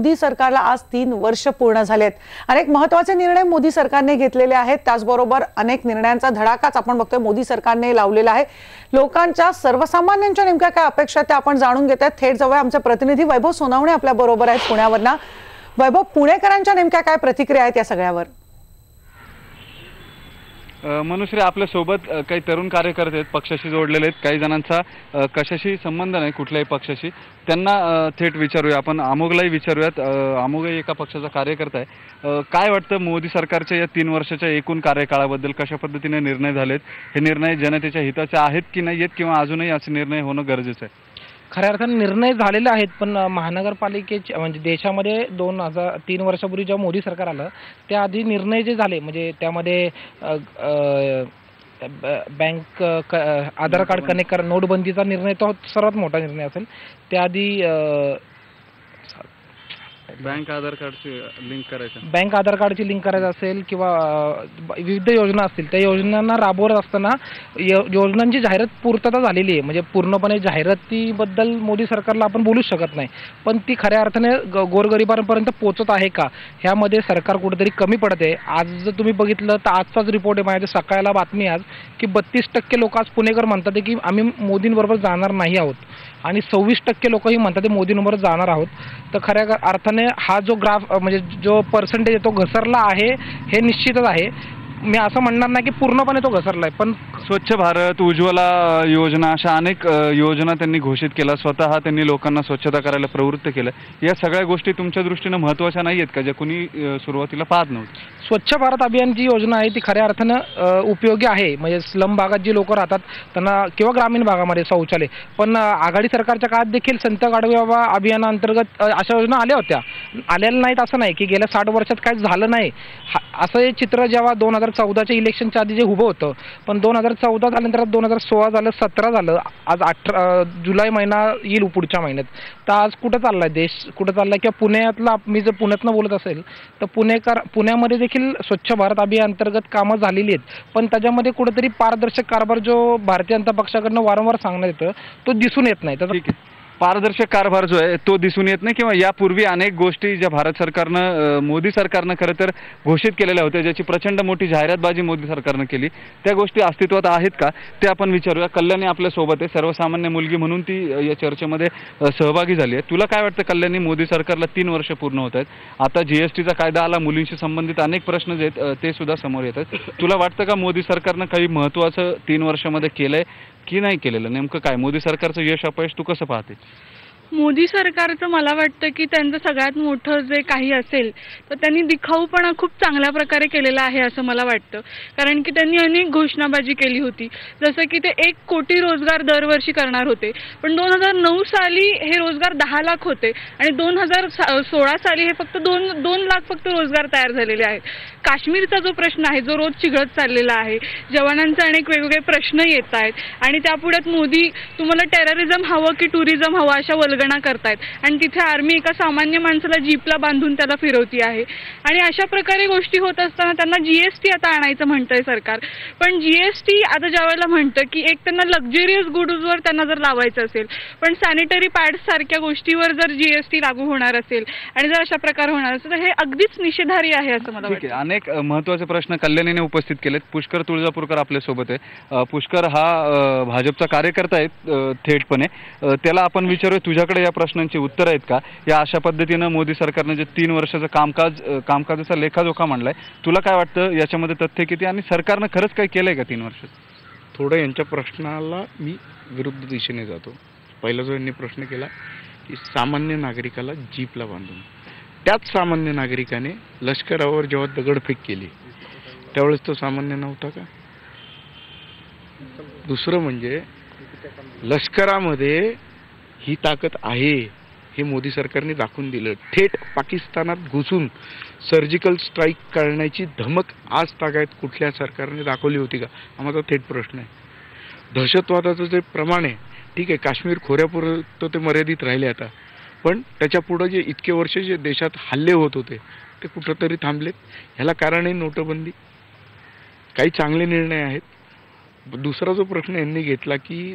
मोदी सरकारला आज 3 वर्ष पूर्ण झालेत। अनेक महत्त्वाचे निर्णय मोदी सरकारने घेतलेले आहेत। त्याचबरोबर अनेक निर्णयांचा धडाकाच आपण बघतोय मोदी सरकारने लावलेला आहे। लोकांच्या सर्वसामान्यांच्या नेमक्या काय अपेक्षा त्या आपण जाणून घेत आहेत। थेट जवळ आमचे प्रतिनिधी वैभव सोनावणे आपल्या बरोबर आहेत पुण्यावरनं। वैभव, पुणेकरांच्या नेमक्या काय प्रतिक्रिया आहेत या सगळ्यावर? मनुश्री, आपल्या सोबत काही तरुण कार्यकर्ते आहेत, पक्षाशी जोडलेले आहेत। काही जणांचा कशाशी संबंध नाही, कुठल्याही पक्षाशी। त्यांना थेट विचारूया आपण, अमोघलाही विचारूयात। अमोघही एका पक्षाचा कार्यकर्ता आहे। काय वाटतं मोदी सरकारच्या या 3 वर्षाच्या एकूण कार्यकाळाबद्दल? कशा पद्धतीने निर्णय झालेत? हे निर्णय जनतेच्या हिताचे आहेत की नाही आहेत, किंवा अजूनही असे निर्णय होणं गरजेचं आहे? खऱ्या अर्थाने निर्णय झालेले आहेत, पण महानगरपालिकेचे म्हणजे देशामध्ये 3 वर्षापूर्वी जेव्हा मोदी सरकार आलं त्याआधी निर्णय जे झाले म्हणजे त्यामध्ये बँक आधार कार्ड कनेक्ट करा, नोटबंदीचा निर्णय तो सर्वात मोठा निर्णय असेल। त्याआधी बँक आधार कार्डची लिंक करायचं, बँक आधार कार्डची लिंक करायचं असेल किंवा विविध योजना असतील, त्या योजनांना राबवत असताना योजनांची जाहिरात पूर्तता झालेली आहे। म्हणजे पूर्णपणे जाहिरातीबद्दल मोदी सरकारला आपण बोलूच शकत नाही, पण ती खऱ्या अर्थाने गोरगरिबांपर्यंत पोहोचत आहे का, ह्यामध्ये सरकार कुठेतरी कमी पडते। आज जर तुम्ही बघितलं तर आजचाच रिपोर्ट आहे माझ्या सकाळला बातमी आज की 32% लोक आज पुणेकर म्हणतात की आम्ही मोदींबरोबर जाणार नाही आहोत, आणि 26% लोकही म्हणतात मोदींबरोबर जाणार आहोत। तर खऱ्या अर्थाने हा जो ग्राफ म्हणजे जो पर्सेंटेज आहे तो घसरला आहे हे निश्चितच आहे। मी असं म्हणणार नाही की पूर्णपणे तो घसरला आहे, पण स्वच्छ भारत, उज्ज्वला योजना अशा अनेक योजना त्यांनी घोषित केल्या। स्वतः त्यांनी लोकांना स्वच्छता करायला प्रवृत्त केलं। या सगळ्या गोष्टी तुमच्या दृष्टीने महत्त्वाच्या नाही आहेत का, ज्या कुणी सुरुवातीला पाहत नव्हतं? स्वच्छ भारत अभियान जी योजना आहे ती खऱ्या अर्थानं उपयोगी आहे। म्हणजे स्लम भागात जी लोक राहतात त्यांना किंवा ग्रामीण भागामध्ये शौचालय, पण आघाडी सरकारच्या काळात देखील संत गाडगेबाबा अभियानाअंतर्गत अशा योजना आल्या होत्या, आलेल्या नाहीत असं नाही की गेल्या 60 वर्षात काय झालं नाही। असं हे चित्र जेव्हा 2014च्या इलेक्शनच्या आधी जे उभं होतं, पण 2014 झाल्यानंतर 2016 झालं, 17 झालं, आज 18 जुलै महिना येईल पुढच्या महिन्यात। तर आज कुठं चाललाय देश, कुठं चाललाय? किंवा पुण्यातला, मी जर पुण्यातनं बोलत असेल तर पुण्यामध्ये देखील स्वच्छ भारत अभियान अंतर्गत कामं झालेली आहेत, पण त्याच्यामध्ये कुठेतरी पारदर्शक कारभार जो भारतीय जनता पक्षाकडनं वारंवार सांगण्यात येतं तो दिसून येत नाही। तर पारदर्शक कारभार जो आहे तो दिसून येत नाही, किंवा यापूर्वी अनेक गोष्टी ज्या भारत सरकारनं मोदी सरकारनं खरं तर घोषित केलेल्या होत्या, ज्याची प्रचंड मोठी जाहिरातबाजी मोदी सरकारनं केली, त्या गोष्टी अस्तित्वात आहेत का ते आपण विचारूया। कल्याणी आपल्या सोबत आहे, सर्वसामान्य मुलगी म्हणून ती या चर्चेमध्ये सहभागी झाली आहे। तुला काय वाटतं कल्याणी, मोदी सरकारला 3 वर्ष पूर्ण होत आहेत, आता GSTचा कायदा आला, मुलींशी संबंधित अनेक प्रश्न जे आहेत ते सुद्धा समोर येत आहेत। तुला वाटतं का मोदी सरकारनं काही महत्त्वाचं 3 वर्षामध्ये केलंय की नाही केलेलं? नेमकं काय मोदी सरकारचं यश अपयश तू कसं पाहते? मोदी सरकारचं मला वाटतं की त्यांचं सगळ्यात मोठं जे काही असेल तर त्यांनी दिखाऊपणा खूप चांगल्या प्रकारे केलेला आहे असं मला वाटतं। कारण की त्यांनी अनेक घोषणाबाजी केली होती, जसं की ते 1 कोटी रोजगार दरवर्षी करणार होते, पण 2009 साली हे रोजगार 10 लाख होते आणि 2016 साली हे फक्त 2 लाख फक्त रोजगार तयार झालेले आहेत। काश्मीरचा जो प्रश्न आहे जो रोज चिघळत चाललेला आहे, जवानांचे अनेक वेगवेगळे प्रश्न येत आहेत, आणि त्यापुढे मोदी तुम्हाला टेररिझम हवं की टुरिझम हवं अशा वल्गणा करतायत, आणि तिथे आर्मी एका सामान्य माणसाला जीपला बांधून त्याला फिरवती आहे। आणि अशा प्रकारे गोष्टी होत असताना त्यांना GST आता आणायचं म्हणतंय सरकार, पण GST आता ज्यावेळेला म्हणतं की एक त्यांना लक्झरियस गुड्सवर त्यांना जर लावायचं असेल, पण सॅनिटरी पॅड्स सारख्या गोष्टीवर जर GST लागू होणार असेल आणि जर अशा प्रकार होणार असेल तर हे अगदीच निषेधार्ह आहे असं मला वाटतं। अनेक महत्त्वाचे प्रश्न कल्याणीने उपस्थित केलेत। पुष्कर तुळजापूरकर आपल्या सोबत आहे। पुष्कर हा भाजपचा कार्यकर्ता आहे थेटपणे, त्याला आपण विचारूया तुझ्याकडे या प्रश्नांची उत्तर आहेत का? या अशा पद्धतीनं मोदी सरकारने जे 3 वर्षाचं कामकाजाचा लेखाजोखा मांडलाय, तुला काय वाटतं याच्यामध्ये तथ्य किती, आणि सरकारनं खरंच काही केलंय का 3 वर्षात? थोडं यांच्या प्रश्नाला मी विरुद्ध दिशेने जातो। पहिला जो यांनी प्रश्न केला की सामान्य नागरिकाला जीपला बांधून, त्याच सामान्य नागरिकाने लष्करावर जेव्हा दगडफेक केली त्यावेळेस तो सामान्य नव्हता का? दुसरं म्हणजे लष्करामध्ये ही ताकद आहे हे मोदी सरकारने दाखवून दिलं। थेट पाकिस्तानात घुसून सर्जिकल स्ट्राईक करण्याची धमक आज तागायत कुठल्या सरकारने दाखवली होती का? हा माझा थेट प्रश्न आहे। दहशतवादाचं जे प्रमाण आहे, ठीक आहे, काश्मीर खोऱ्यापुरतं ते मर्यादित राहिले आता, पण त्याच्या पुढं जे इतके वर्ष जे देशात हल्ले होत होते ते कुठंतरी थांबलेत। ह्याला कारण आहे नोटबंदी। काही चांगले निर्णय आहेत। दुसरा जो प्रश्न यांनी घेतला की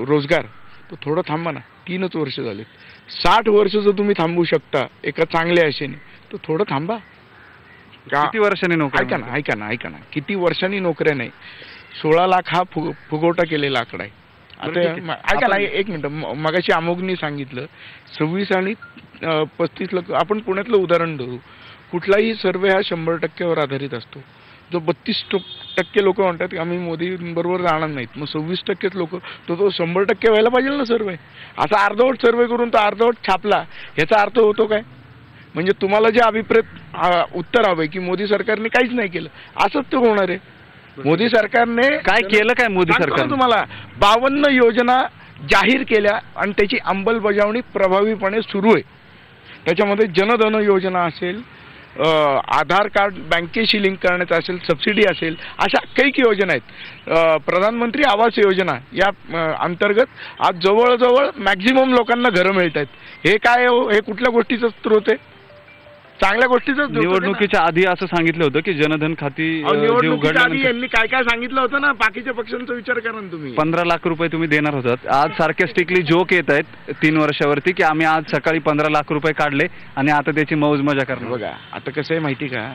रोजगार, तर थोडं थांबा ना. 3च वर्ष झालेत. 60 वर्ष जर तुम्ही थांबू शकता एका चांगल्या आशेने, तर थोडं थांबा. किती वर्षांनी नोकरी? ऐका ना, किती वर्षांनी नोकऱ्या नाही. 16 लाख हा फुगवटा केलेला आकडा आहे. आता ऐका ना, एक मिनिट. मगाशी अमोघनी सांगितलं 26 आणि 35 लाख. आपण पुण्यातलं उदाहरण धरू. कुठलाही सर्वे हा 100% आधारित असतो. जो 32% लोक म्हणतात की आम्ही मोदी बरोबर जाणार नाहीत, मग 26% लोक तो 100% व्हायला पाहिजे ना सर्वे. असा अर्धवट सर्वे करून तो अर्धवट छापला, ह्याचा अर्थ होतो काय? म्हणजे तुम्हाला जे अभिप्रेत उत्तर हवंय की मोदी सरकारने काहीच नाही केलं, असंच ते होणार आहे. मोदी सरकारने काय केलं? काय मोदी सरकारने तुम्हाला 52 योजना जाहीर केल्या आणि त्याची अंमलबजावणी प्रभावीपणे सुरू आहे. त्याच्यामध्ये जनधन योजना असेल, आधार कार्ड बँकेशी लिंक करण्याचं असेल, सबसिडी असेल, अशा कैक योजना आहेत. प्रधानमंत्री आवास योजना या अंतर्गत आज जवळजवळ मॅक्झिमम लोकांना घरं मिळत आहेत. हे काय हो? हे कुठल्या गोष्टीचं स्रोत आहे? चांगल्या गोष्टीचं. निवडणुकीच्या आधी असं सांगितलं होतं की जनधन खाती निवडणुकीच्या आधी यांनी काय काय सांगितलं होतं ना. बाकीच्या पक्षांचा विचार करा ना तुम्ही. 15 लाख रुपये तुम्ही देणार होतात. आज सार्केस्टिकली जोक येत आहेत 3 वर्षावरती की आम्ही आज सकाळी 15 लाख रुपये काढले आणि आता त्याची मौज मजा करणार. बघा आता कसं आहे माहिती का,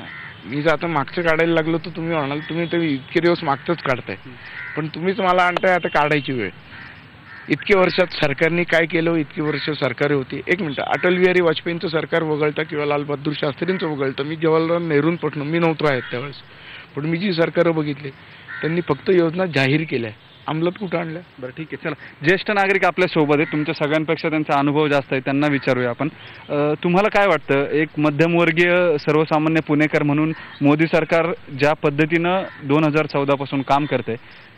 मी जर आता मागचं काढायला लागलो तर तुम्ही म्हणाल तुम्ही तर इतके दिवस मागचंच काढताय, पण तुम्हीच मला आणताय आता काढायची वेळ. इतके वर्षात सरकारने काय केलं, इतकी वर्ष सरकारे होती. एक मिनिट, अटल बिहारी वाजपेयींचं सरकार वगळता किंवा लालबहादूर शास्त्रींचं वगळतं, मी जवाहरलाल नेहरूंपासून मी नव्हतो आहेत त्यावेळेस, पण मी जी सरकारं बघितली त्यांनी फक्त योजना जाहीर केल्या, अंमलात कुठं आणल्या? बरं ठीक आहे, चला. ज्येष्ठ नागरिक आपल्या सोबत आहेत, तुमच्या सगळ्यांपेक्षा त्यांचा अनुभव जास्त आहे, त्यांना विचारूया आपण. तुम्हाला काय वाटतं, एक मध्यमवर्गीय सर्वसामान्य पुणेकर म्हणून मोदी सरकार ज्या पद्धतीनं 2014 पासून काम करते,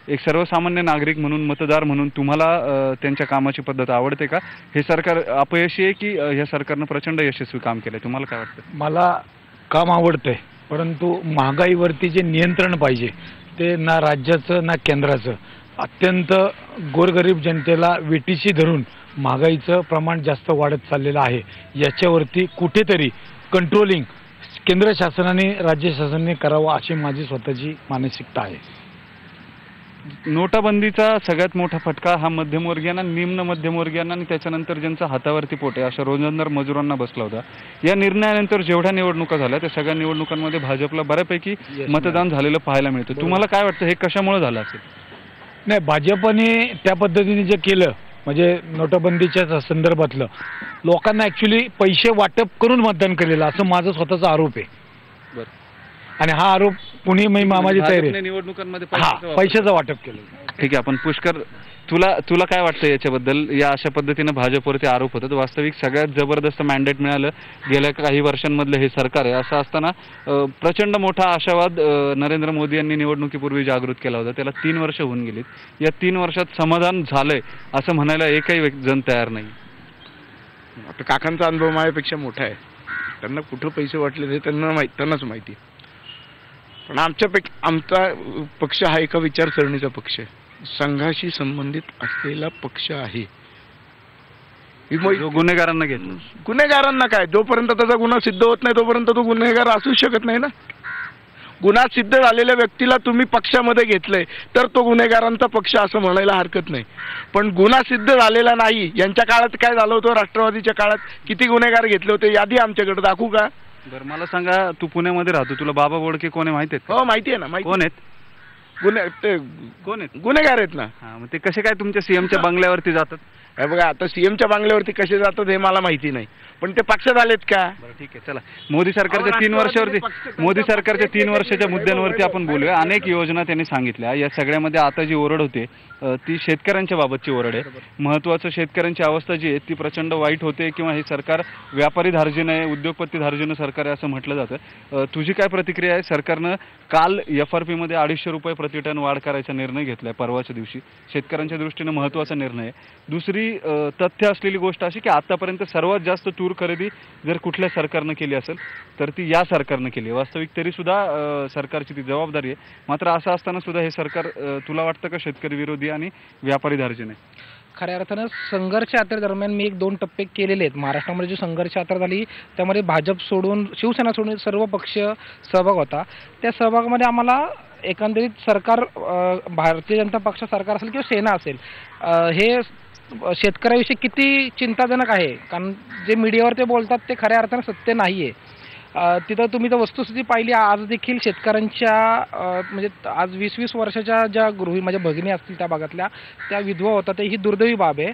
एक सर्वसामान्य नागरिक म्हणून, मतदार म्हणून तुम्हाला त्यांच्या कामाची पद्धत आवडते का? हे सरकार अपयशी आहे की ह्या सरकारनं प्रचंड यशस्वी काम केलंय? तुम्हाला काय वाटतं? मला काम आवडतंय, परंतु महागाईवरती जे नियंत्रण पाहिजे ते ना राज्याचं ना केंद्राचं. अत्यंत गोरगरीब जनतेला वेटीशी धरून महागाईचं प्रमाण जास्त वाढत चाललेलं आहे. याच्यावरती कुठेतरी कंट्रोलिंग केंद्र शासनाने राज्य शासनाने करावं अशी माझी स्वतःची मानसिकता आहे. नोटाबंदीचा सगळ्यात मोठा फटका हा मध्यमवर्गीयांना, निम्न मध्यमवर्गीयांना आणि त्याच्यानंतर ज्यांचा हातावरती पोट आहे अशा रोजंदार मजुरांना बसला होता. या निर्णयानंतर जेवढ्या निवडणुका झाल्या त्या सगळ्या निवडणुकांमध्ये भाजपला बऱ्यापैकी मतदान झालेलं पाहायला मिळतं. तुम्हाला काय वाटतं, हे कशामुळे झालं असेल? नाही, भाजपने त्या पद्धतीने जे केलं म्हणजे नोटाबंदीच्या संदर्भातलं लोकांना ॲक्च्युली पैसे वाटप करून मतदान केलेलं असं माझं स्वतःचा आरोप आहे. बरं, आणि हा आरोप पुणे माझी तयारी आहे. निवडणुकांमध्ये पैशाचं वाटप केलं. ठीक आहे, आपण पुष्कर, तुला काय वाटतं याच्याबद्दल? या अशा पद्धतीनं भाजपवरती आरोप होतात. वास्तविक सगळ्यात जबरदस्त मॅन्डेट मिळालं गेल्या काही वर्षांमधलं हे सरकार आहे. असं असताना प्रचंड मोठा आशावाद नरेंद्र मोदी यांनी निवडणुकीपूर्वी जागृत केला होता. त्याला 3 वर्ष होऊन गेलीत. या 3 वर्षात समाधान झालंय असं म्हणायला एकही जण तयार नाही. आता काकांचा अनुभव माझ्यापेक्षा मोठा आहे. त्यांना कुठं पैसे वाटले ते त्यांनाच माहिती. पण आमचा पक्ष हा एका विचारसरणीचा पक्ष आहे, संघाशी संबंधित असलेला पक्ष आहे. गुन्हेगारांना घेतलं. गुन्हेगारांना काय, जोपर्यंत त्याचा गुन्हा सिद्ध होत नाही तोपर्यंत तो गुन्हेगार असूच शकत नाही ना. गुन्हा सिद्ध झालेल्या व्यक्तीला तुम्ही पक्षामध्ये घेतलंय तर तो गुन्हेगारांचा पक्ष असं म्हणायला हरकत नाही. पण गुन्हा सिद्ध झालेला नाही, यांच्या काळात काय झालं होतं, राष्ट्रवादीच्या काळात किती गुन्हेगार घेतले होते यादी आमच्याकडे दाखवू का? बरं, मला सांगा, तू पुण्यामध्ये राहतो, तुला बाबा बोडके कोण आहे माहिती आहेत? हो माहिती आहे ना. कोण आहेत? कोण आहेत? गुन्हेगार आहेत ना. हा, मग ते कसे काय तुमच्या सीएमच्या बंगल्यावरती जातात? हे बघा, आता सीएमच्या बंगल्यावरती कसे जातात हे मला माहिती नाही, पण ते पक्षात आलेत का? बरं ठीक आहे, चला. मोदी सरकारच्या 3 वर्षाच्या मुद्द्यांवरती आपण बोलूया. अनेक योजना त्यांनी सांगितल्या. या सगळ्यामध्ये आता जी ओरड होते ती शेतकऱ्यांच्या बाबतची ओरड आहे. महत्त्वाचं, शेतकऱ्यांची अवस्था जी आहे ती प्रचंड वाईट होते, किंवा हे सरकार व्यापारी धार्जिन आहे, उद्योगपती धार्जिन सरकार आहे असं म्हटलं जातं. तुझी काय प्रतिक्रिया आहे? सरकारनं काल FRP मध्ये 250 रुपये प्रति टन वाढ करायचा निर्णय घेतलाय परवाच्या दिवशी. शेतकऱ्यांच्या दृष्टीनं महत्त्वाचा निर्णय आहे. दुसरी तथ्य असलेली गोष्ट अशी की आतापर्यंत सर्वात जास्त तूर खरेदी जर कुठल्या सरकारनं केली असेल तर ती या सरकारनं केली आहे. वास्तविक तरी सुद्धा सरकारची ती जबाबदारी आहे. मात्र असं असताना सुद्धा हे सरकार, तुला वाटतं का शेतकरी विरोधी आणि व्यापारी धार्जिन आहे? खऱ्या अर्थानं संघर्ष यात्रेदरम्यान मी 1-2 टप्पे केलेले आहेत. महाराष्ट्रामध्ये जी संघर्ष यात्रा झाली त्यामध्ये भाजप सोडून, शिवसेना सोडून सर्व पक्ष सहभाग होता. त्या सहभागामध्ये आम्हाला एकंदरीत सरकार, भारतीय जनता पक्ष सरकार असेल किंवा सेना असेल, हे शेतकऱ्याविषयी किती चिंताजनक आहे. कारण जे मीडियावर ते बोलतात ते खऱ्या अर्थानं सत्य नाही आहे. तिथं तुम्ही तर वस्तुस्थिती पाहिली, आज देखील शेतकऱ्यांच्या म्हणजे आज 20-20 वर्षाच्या ज्या माझ्या भगिनी असतील त्या भागातल्या, त्या विधवा होतात. ही दुर्दैवी बाब आहे.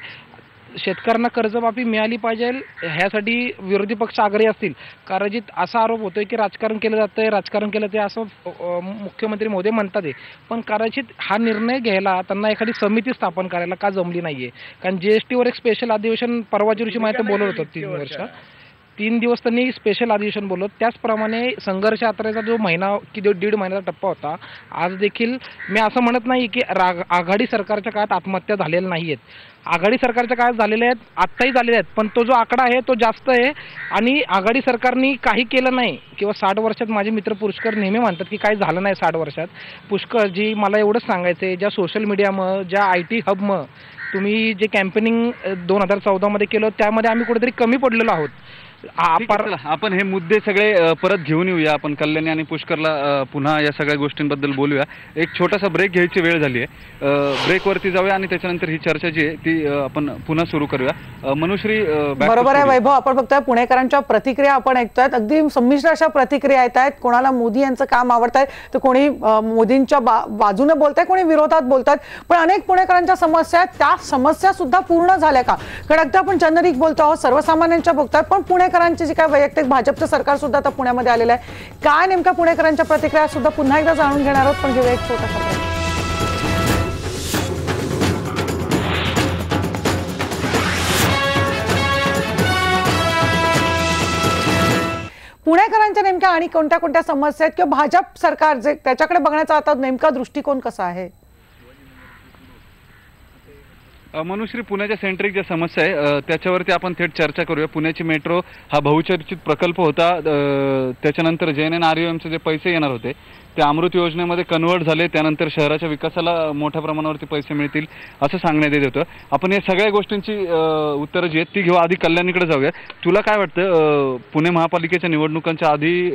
शेतकऱ्यांना कर्जमाफी मिळाली पाहिजे ह्यासाठी विरोधी पक्ष आग्रही असतील. कदाचित असा आरोप होतोय की राजकारण केलं जातंय, राजकारण केलं ते असं मुख्यमंत्री महोदय म्हणतात आहे. पण कदाचित हा निर्णय घ्यायला त्यांना एखादी समिती स्थापन करायला का जमली नाहीये. कारण GSTवर एक स्पेशल अधिवेशन परवाच्या दिवशी माहिती बोलत होतं 3 दिवस त्यांनी स्पेशल अधिवेशन बोलवलं. त्याचप्रमाणे संघर्ष यात्रेचा जो महिना की 1.5 महिन्याचा टप्पा होता, आज देखील मी असं म्हणत नाही की आघाडी सरकारच्या काळात आत्महत्या झालेल्या नाही आहेत. आघाडी सरकारच्या काळात झालेल्या आहेत, आत्ताही झालेल्या आहेत. पण तो जो आकडा आहे तो जास्त आहे. आणि आघाडी सरकारने काही केलं नाही किंवा 60 वर्षात माझे मित्र पुष्कर नेहमी म्हणतात की काही झालं नाही 60 वर्षात. पुष्करजी, मला एवढंच सांगायचं आहे, ज्या सोशल मीडियामुळं, ज्या IT हबमुळं तुम्ही जे कॅम्पेनिंग 2014 मध्ये केलं, त्यामध्ये आम्ही कुठेतरी कमी पडलेलो आहोत. चला, आपण हे मुद्दे सगळे परत घेऊन येऊया. आपण कल्याणी आणि पुष्करला पुन्हा या सगळ्या गोष्टींबद्दल बोलूया. एक छोटासा ब्रेक घ्यायची वेळ झाली आहे. ब्रेकवरती जाऊया आणि त्याच्यानंतर ही चर्चा जी आहे ती आपण पुन्हा सुरू करूया. मनुश्री, बरोबर आहे वैभव, आपण बघतोय पुणेकरांच्या प्रतिक्रिया आपण ऐकतोय. अगदी संमिश्र अशा प्रतिक्रिया येत आहेत. कोणाला मोदी यांचं काम आवडत आहे, तर कोणी मोदींच्या बाजूने बोलताय, कोणी विरोधात बोलतात. पण अनेक पुणेकरांच्या समस्या आहेत, त्या समस्या सुद्धा पूर्ण झाल्या का? कारण अगदी आपण जनरिक बोलतो आहोत, सर्वसामान्यांच्या बघतोय, पण पुणेकरांची जी काय वैयक्तिक भाजपचं सरकार सुद्धा आता पुण्यामध्ये आलेलं आहे. काय नेमक्या पुणेकरांच्या प्रतिक्रिया सुद्धा पुन्हा एकदा जाणून घेणार आहोत. पण घेऊया एक छोटासा ब्रेक. पुणेकरांच्या नेमक्या आणि कोणत्या कोणत्या समस्या आहेत किंवा भाजप सरकार जे त्याच्याकडे बघण्याचा आता नेमका दृष्टिकोन कसा आहे? मनुश्री, पुण्याच्या सेंट्रिक ज्या समस्या आहे त्याच्यावरती आपण थेट चर्चा करूया. पुण्याची मेट्रो हा बहुचर्चित प्रकल्प होता. त्याच्यानंतर JNNREMचे जे पैसे येणार होते ते अमृत योजनेमध्ये कन्वर्ट झाले. त्यानंतर शहराच्या विकासाला मोठ्या प्रमाणावरती पैसे मिळतील असं सांगण्यात येत होतं. आपण या सगळ्या गोष्टींची उत्तरं जी आहेत ती घेऊ. आधी कल्याणीकडे जाऊया. तुला काय वाटतं, पुणे महापालिकेच्या निवडणुकांच्या आधी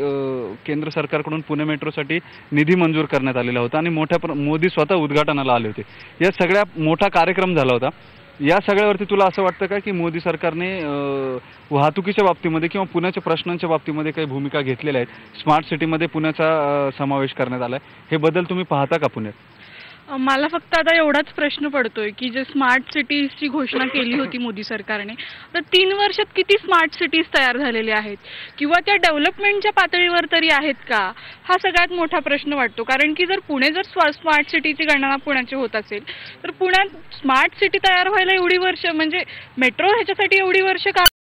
केंद्र सरकारकडून पुणे मेट्रोसाठी निधी मंजूर करण्यात आलेला होता आणि मोदी स्वतः उद्घाटनाला आले होते. या सगळ्या मोठा कार्यक्रम झाला होता. या सगळ्यावरती तुला असं वाटतं का की मोदी सरकारने वाहतुकीच्या बाबतीमध्ये किंवा पुण्याच्या प्रश्नांच्या बाबतीमध्ये काही भूमिका घेतलेल्या आहेत? स्मार्ट सिटीमध्ये पुण्याचा समावेश करण्यात आलाय, हे बदल तुम्ही पाहता का पुण्यात? मला फक्त आता एवढाच प्रश्न पडतोय की जे स्मार्ट सिटीजची घोषणा केली होती मोदी सरकारने, तर 3 वर्षात किती स्मार्ट सिटीज तयार झालेले आहेत किंवा त्या डेव्हलपमेंटच्या पातळीवर तरी आहेत का, हा सगळ्यात मोठा प्रश्न वाटतो. कारण की जर पुणे जर स्मार्ट सिटीची गणना पुण्याची होत असेल तर पुण्यात स्मार्ट सिटी तयार व्हायला एवढी वर्ष, म्हणजे मेट्रो ह्याच्यासाठी एवढी वर्ष का